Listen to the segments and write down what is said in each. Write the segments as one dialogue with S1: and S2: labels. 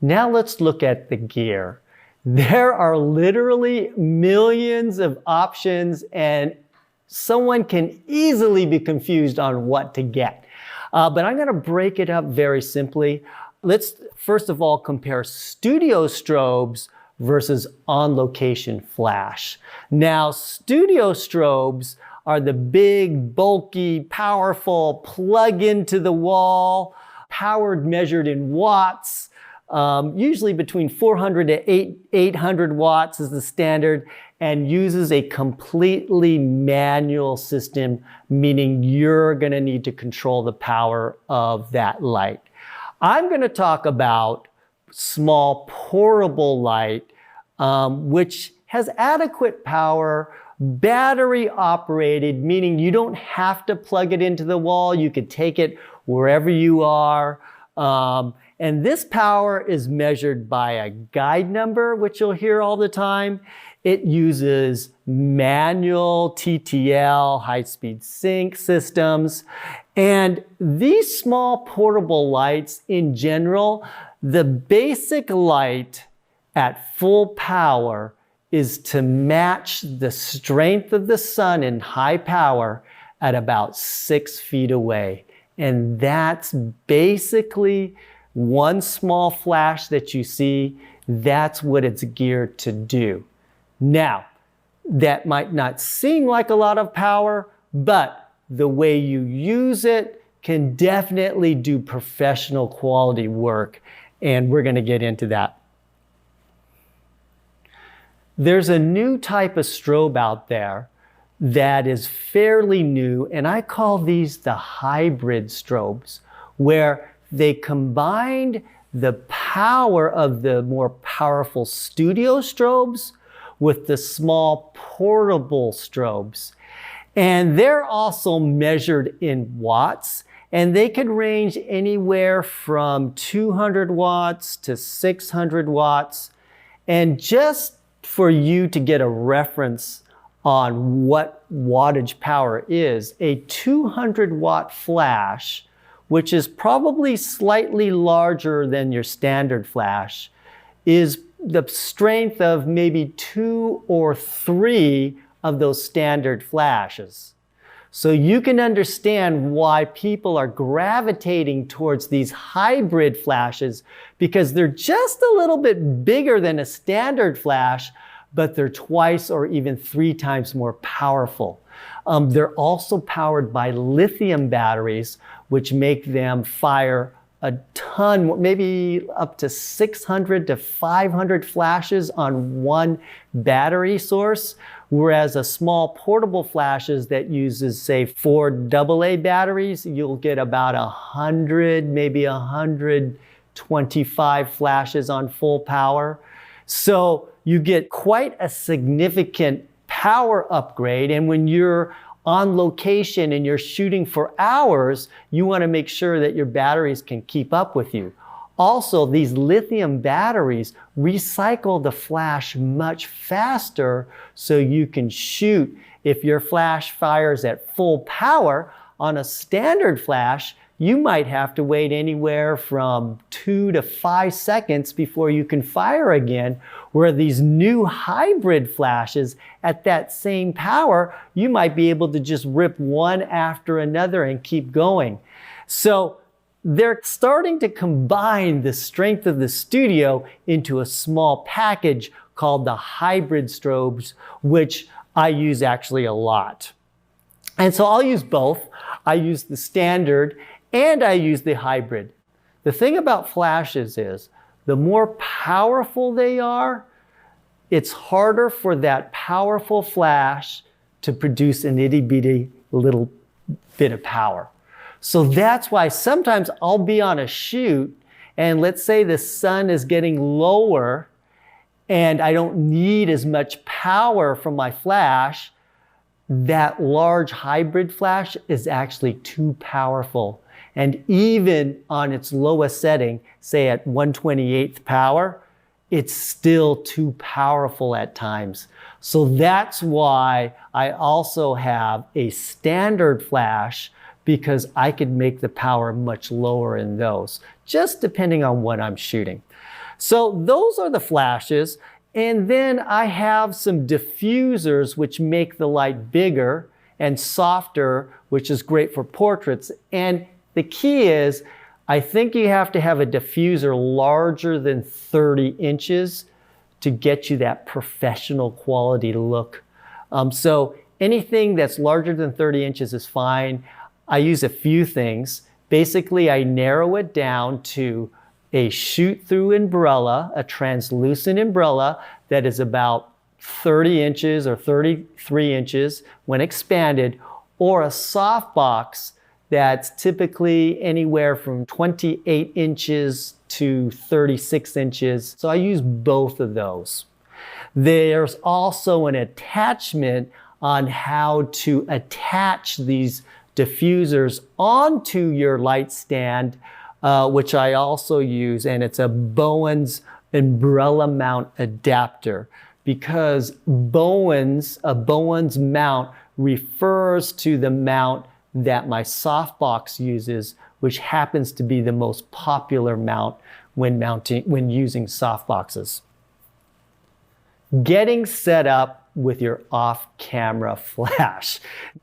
S1: Now let's look at the gear. There are literally millions of options, and someone can easily be confused on what to get. But I'm going to break it up very simply. Let's first of all compare studio strobes versus on-location flash. Now, studio strobes are the big, bulky, powerful, plug into the wall, powered measured in watts, usually between 400 to 800 watts is the standard, and uses a completely manual system, meaning you're going to need to control the power of that light. I'm going to talk about small portable light, which has adequate power, battery operated, meaning you don't have to plug it into the wall. You could take it wherever you are. And this power is measured by a guide number, which you'll hear all the time. It uses manual TTL, high-speed sync systems. And these small portable lights in general, the basic light at full power is to match the strength of the sun in high power at about 6 feet away. And that's basically one small flash that you see. That's what it's geared to do. Now, that might not seem like a lot of power, but the way you use it can definitely do professional quality work. And we're going to get into that. There's a new type of strobe out there that is fairly new, and I call these the hybrid strobes, where they combined the power of the more powerful studio strobes with the small portable strobes. And they're also measured in watts, and they could range anywhere from 200 watts to 600 watts. And just for you to get a reference on what wattage power is, a 200 watt flash, which is probably slightly larger than your standard flash, is the strength of maybe 2 or 3 of those standard flashes. So you can understand why people are gravitating towards these hybrid flashes, because they're just a little bit bigger than a standard flash, but they're twice or even 3 times more powerful. They're also powered by lithium batteries, which make them fire a ton, maybe up to 600 to 500 flashes on one battery source, whereas a small portable flashes that uses, say, 4 AA batteries, you'll get about 100, maybe 125 flashes on full power. So you get quite a significant power upgrade, and when you're on location and you're shooting for hours, you want to make sure that your batteries can keep up with you. Also, these lithium batteries recycle the flash much faster, so you can shoot. If your flash fires at full power on a standard flash, you might have to wait anywhere from 2 to 5 seconds before you can fire again, where these new hybrid flashes at that same power, you might be able to just rip one after another and keep going. So they're starting to combine the strength of the studio into a small package called the hybrid strobes, which I use actually a lot. And so I'll use both. I use the standard and I use the hybrid. The thing about flashes is, the more powerful they are, it's harder for that powerful flash to produce an itty-bitty little bit of power. So that's why sometimes I'll be on a shoot, and let's say the sun is getting lower and I don't need as much power from my flash. That large hybrid flash is actually too powerful. And even on its lowest setting, say at 1/28th power, it's still too powerful at times. So that's why I also have a standard flash, because I could make the power much lower in those, just depending on what I'm shooting. So those are the flashes. And then I have some diffusers which make the light bigger and softer, which is great for portraits. And the key is, I think you have to have a diffuser larger than 30 inches to get you that professional quality look. So anything that's larger than 30 inches is fine. I use a few things. Basically, I narrow it down to a shoot-through umbrella, a translucent umbrella that is about 30 inches or 33 inches when expanded, or a softbox that's typically anywhere from 28 inches to 36 inches. So I use both of those. There's also an attachment on how to attach these diffusers onto your light stand, which I also use, and it's a Bowens umbrella mount adapter, because a Bowens mount refers to the mount that my softbox uses, which happens to be the most popular mount when using softboxes. Getting set up with your off-camera flash.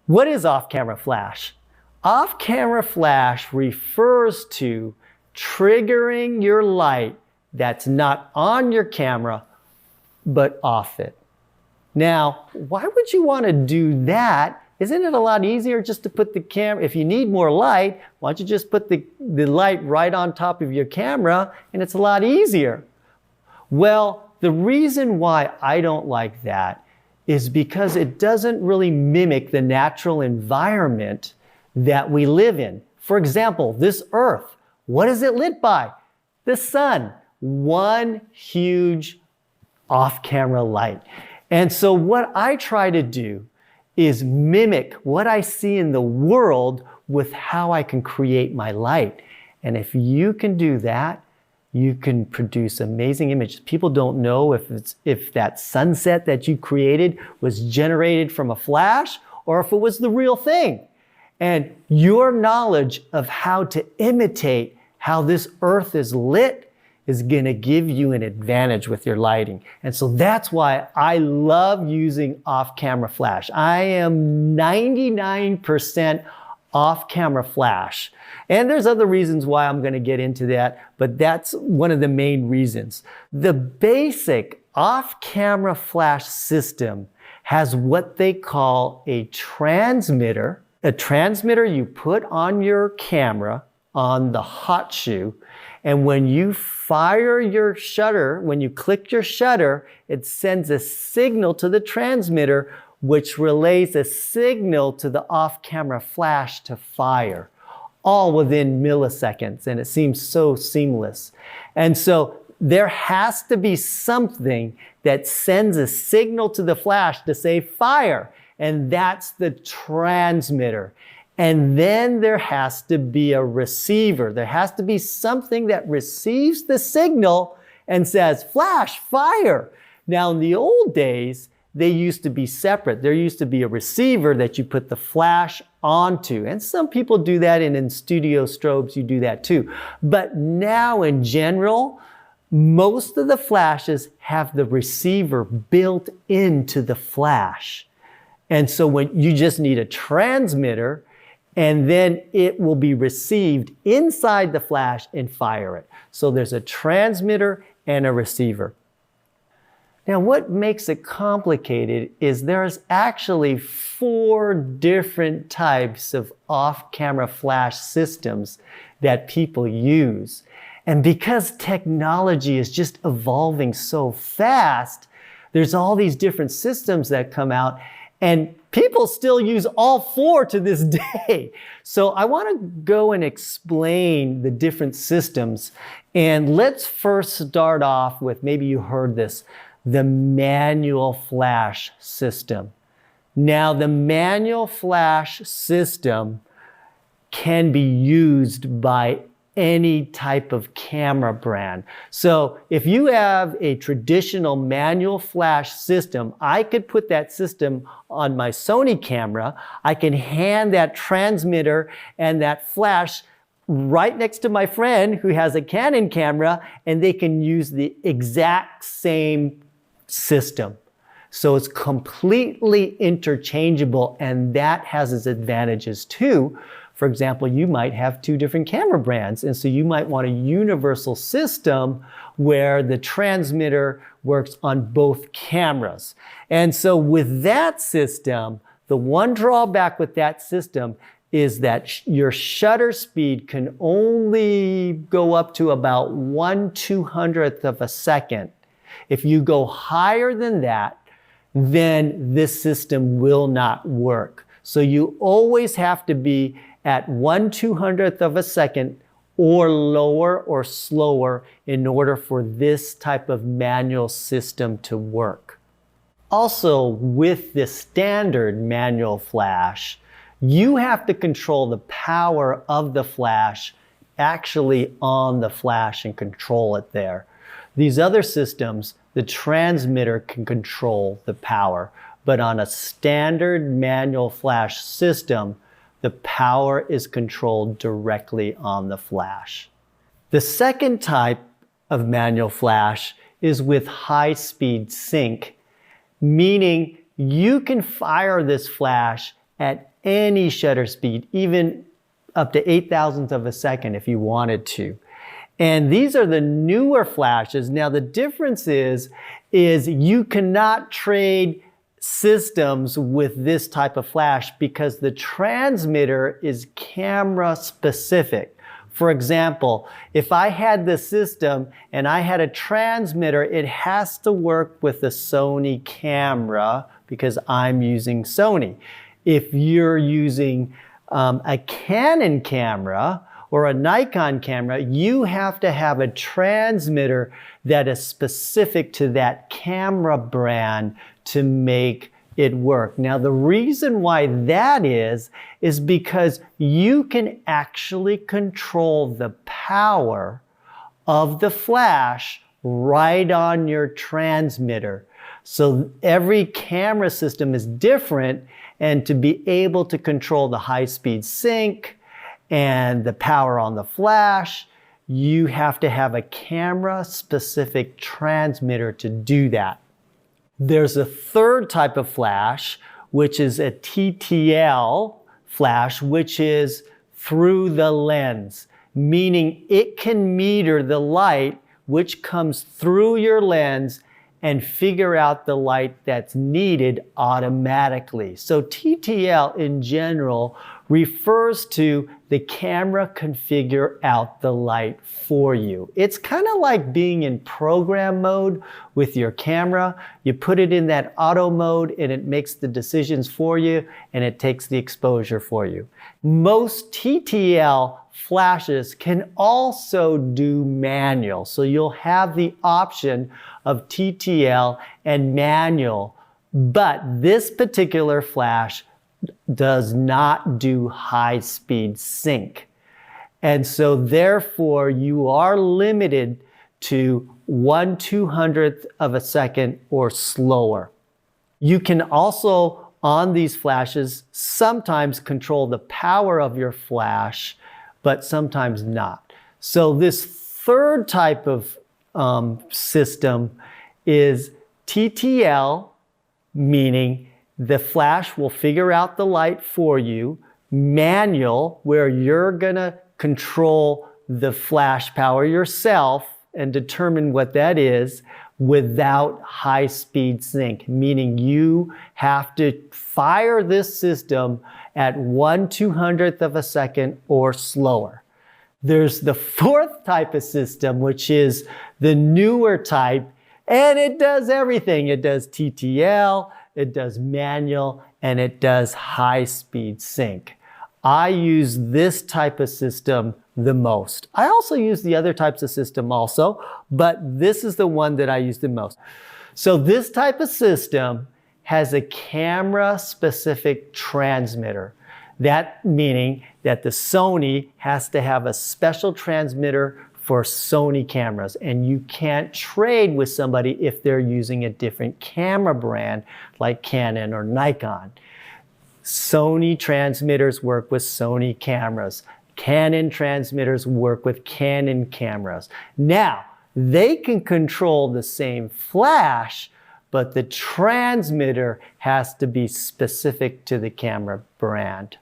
S1: What is off-camera flash? Off-camera flash refers to triggering your light that's not on your camera, but off it. Now, why would you want to do that? Isn't it a lot easier just to put the camera, if you need more light, why don't you just put the light right on top of your camera, and it's a lot easier? Well, the reason why I don't like that is because it doesn't really mimic the natural environment that we live in. For example, this Earth, what is it lit by? The sun, one huge off-camera light. And so what I try to do is mimic what I see in the world with how I can create my light. And if you can do that, you can produce amazing images. People don't know if that sunset that you created was generated from a flash or if it was the real thing. And your knowledge of how to imitate how this Earth is lit is going to give you an advantage with your lighting. And so that's why I love using off-camera flash. I am 99% off-camera flash. And there's other reasons why I'm going to get into that, but that's one of the main reasons. The basic off-camera flash system has what they call a transmitter. A transmitter you put on your camera on the hot shoe, and when you fire your shutter, when you click your shutter, it sends a signal to the transmitter, which relays a signal to the off-camera flash to fire, all within milliseconds, and it seems so seamless. And so there has to be something that sends a signal to the flash to say fire, and that's the transmitter. And then there has to be a receiver. There has to be something that receives the signal and says, flash, fire. Now, in the old days, they used to be separate. There used to be a receiver that you put the flash onto. And some people do that, and in studio strobes, you do that too. But now, in general, most of the flashes have the receiver built into the flash. And so when you just need a transmitter, and then it will be received inside the flash and fire it. So there's a transmitter and a receiver. Now, what makes it complicated is there's actually 4 different types of off-camera flash systems that people use. And because technology is just evolving so fast, there's all these different systems that come out, and people still use all 4 to this day. So I want to go and explain the different systems. And let's first start off with, maybe you heard this, the manual flash system. Now, the manual flash system can be used by any type of camera brand. So if you have a traditional manual flash system, I could put that system on my Sony camera. I can hand that transmitter and that flash right next to my friend who has a Canon camera, and they can use the exact same system. So it's completely interchangeable, and that has its advantages too. For example, you might have two different camera brands, and so you might want a universal system where the transmitter works on both cameras. And so with that system, the one drawback with that system is that your shutter speed can only go up to about 1/200th of a second. If you go higher than that, then this system will not work. So you always have to be at 1/200th of a second or lower or slower in order for this type of manual system to work. Also, with the standard manual flash, you have to control the power of the flash actually on the flash and control it there. These other systems, the transmitter can control the power, but on a standard manual flash system, the power is controlled directly on the flash. The second type of manual flash is with high-speed sync, meaning you can fire this flash at any shutter speed, even up to 8,000th of a second if you wanted to. And these are the newer flashes. Now the difference is you cannot trade systems with this type of flash because the transmitter is camera specific. For example, if I had this system and I had a transmitter, it has to work with the Sony camera because I'm using Sony. If you're using a Canon camera or a Nikon camera, you have to have a transmitter that is specific to that camera brand to make it work. Now, the reason why that is because you can actually control the power of the flash right on your transmitter. So every camera system is different, and to be able to control the high-speed sync and the power on the flash, you have to have a camera-specific transmitter to do that. There's a third type of flash, which is a TTL flash, which is through the lens, meaning it can meter the light which comes through your lens and figure out the light that's needed automatically. So TTL in general refers to the camera can figure out the light for you. It's kind of like being in program mode with your camera. You put it in that auto mode and it makes the decisions for you and it takes the exposure for you. Most TTL flashes can also do manual. So you'll have the option of TTL and manual, but this particular flash does not do high-speed sync. And so therefore you are limited to 1/200th of a second or slower. You can also, on these flashes, sometimes control the power of your flash, but sometimes not. So this third type of system is TTL, meaning the flash will figure out the light for you. Manual, where you're gonna control the flash power yourself and determine what that is without high-speed sync, meaning you have to fire this system at 1/200th of a second or slower. There's the fourth type of system, which is the newer type, and it does everything. It does TTL, it does manual, and it does high-speed sync. I use this type of system the most. I also use the other types of system also, but this is the one that I use the most. So this type of system has a camera-specific transmitter. That meaning that the Sony has to have a special transmitter for Sony cameras, and you can't trade with somebody if they're using a different camera brand like Canon or Nikon. Sony transmitters work with Sony cameras. Canon transmitters work with Canon cameras. Now, they can control the same flash, but the transmitter has to be specific to the camera brand.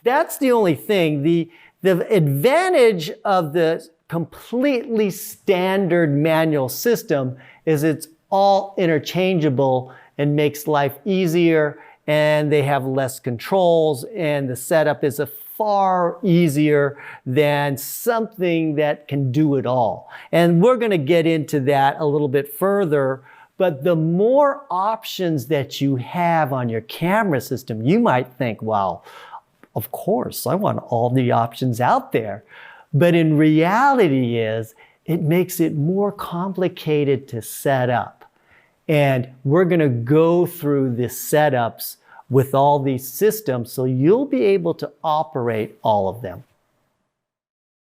S1: That's the only thing. The advantage of the completely standard manual system is it's all interchangeable and makes life easier, and they have less controls, and the setup is far easier than something that can do it all. And we're going to get into that a little bit further. But the more options that you have on your camera system, you might think, well, of course, I want all the options out there. But in reality it makes it more complicated to set up. And we're going to go through the setups with all these systems so you'll be able to operate all of them.